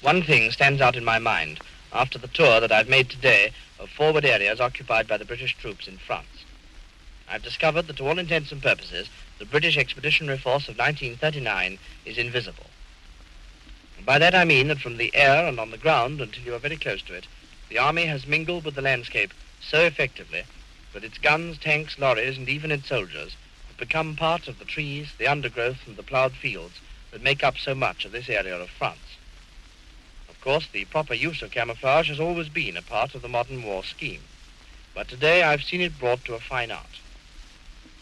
One thing stands out in my mind after the tour that I've made today of forward areas occupied by the British troops in France. I've discovered that to all intents and purposes, the British Expeditionary Force of 1939 is invisible. And by that I mean that from the air and on the ground until you are very close to it, the army has mingled with the landscape so effectively that its guns, tanks, lorries, and even its soldiers have become part of the trees, the undergrowth, and the ploughed fields that make up so much of this area of France. Of course, the proper use of camouflage has always been a part of the modern war scheme, but today I've seen it brought to a fine art.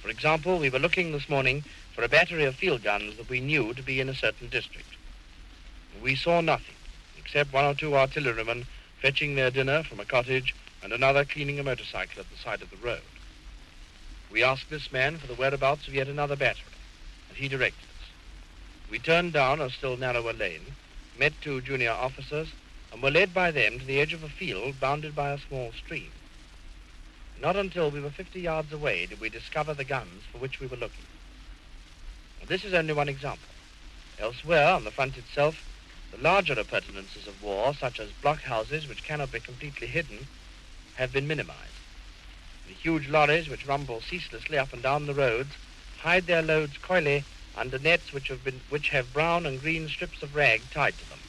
For example, we were looking this morning for a battery of field guns that we knew to be in a certain district. We saw nothing, except one or two artillerymen fetching their dinner from a cottage and another cleaning a motorcycle at the side of the road. We asked this man for the whereabouts of yet another battery, and he directed us. We turned down a still narrower lane, met two junior officers, and were led by them to the edge of a field bounded by a small stream. Not until we were 50 yards away did we discover the guns for which we were looking. Well, this is only one example. Elsewhere, on the front itself, the larger appurtenances of war, such as blockhouses which cannot be completely hidden, have been minimized. The huge lorries which rumble ceaselessly up and down the roads hide their loads coyly under nets which have brown and green strips of rag tied to them.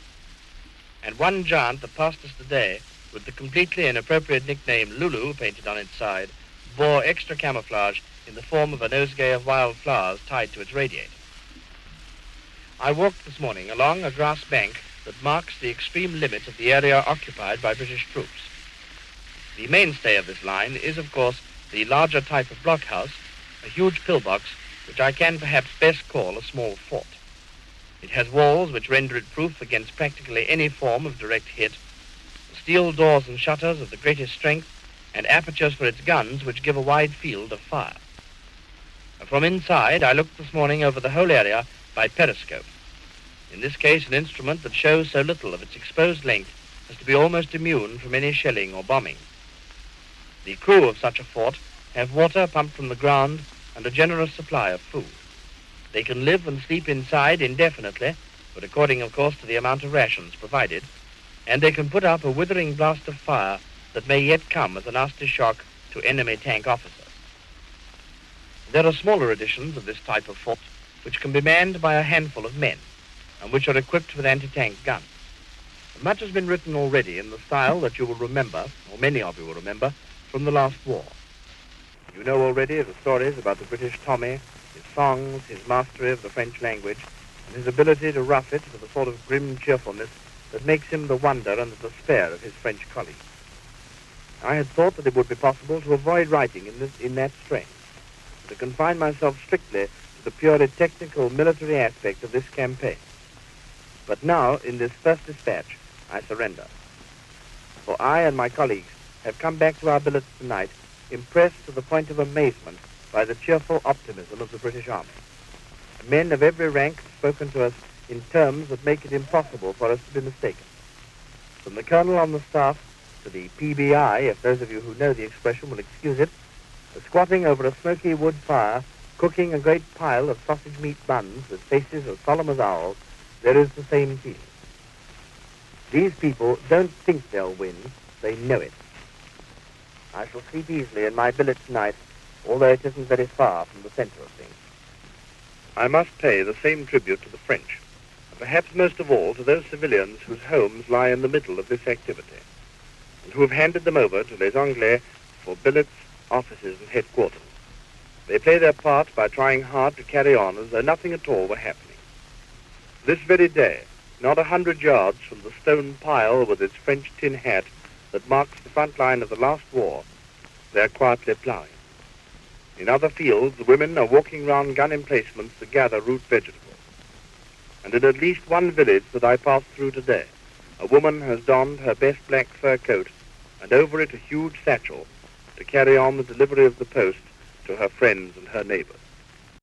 And one giant that passed us today, with the completely inappropriate nickname Lulu painted on its side, bore extra camouflage in the form of a nosegay of wild flowers tied to its radiator. I walked this morning along a grass bank that marks the extreme limit of the area occupied by British troops. The mainstay of this line is, of course, the larger type of blockhouse, a huge pillbox, which I can perhaps best call a small fort. It has walls which render it proof against practically any form of direct hit, steel doors and shutters of the greatest strength, and apertures for its guns which give a wide field of fire. From inside, I looked this morning over the whole area by periscope. In this case, an instrument that shows so little of its exposed length as to be almost immune from any shelling or bombing. The crew of such a fort have water pumped from the ground and a generous supply of food. They can live and sleep inside indefinitely, but according, of course, to the amount of rations provided, and they can put up a withering blast of fire that may yet come as a nasty shock to enemy tank officers. There are smaller editions of this type of fort which can be manned by a handful of men, and which are equipped with anti-tank guns. Much has been written already in the style that you will remember, or many of you will remember, from the last war. You know already the stories about the British Tommy, his songs, his mastery of the French language, and his ability to rough it with a sort of grim cheerfulness that makes him the wonder and the despair of his French colleagues. I had thought that it would be possible to avoid writing in that strain, to confine myself strictly to the purely technical military aspect of this campaign. But now, in this first dispatch, I surrender. For I and my colleagues have come back to our billets tonight impressed to the point of amazement by the cheerful optimism of the British Army. Men of every rank have spoken to us in terms that make it impossible for us to be mistaken. From the colonel on the staff to the PBI, if those of you who know the expression will excuse it, squatting over a smoky wood fire, cooking a great pile of sausage meat buns with faces as solemn as owls, there is the same feeling. These people don't think they'll win, they know it. I shall sleep easily in my billet tonight, although it isn't very far from the center of things. I must pay the same tribute to the French, and perhaps most of all to those civilians whose homes lie in the middle of this activity, and who have handed them over to les Anglais for billets, offices, and headquarters. They play their part by trying hard to carry on as though nothing at all were happening. This very day, not 100 yards from the stone pile with its French tin hat that marks the front line of the last war, they are quietly ploughing. In other fields, the women are walking round gun emplacements to gather root vegetables. And in at least one village that I passed through today, a woman has donned her best black fur coat and over it a huge satchel to carry on the delivery of the post to her friends and her neighbors.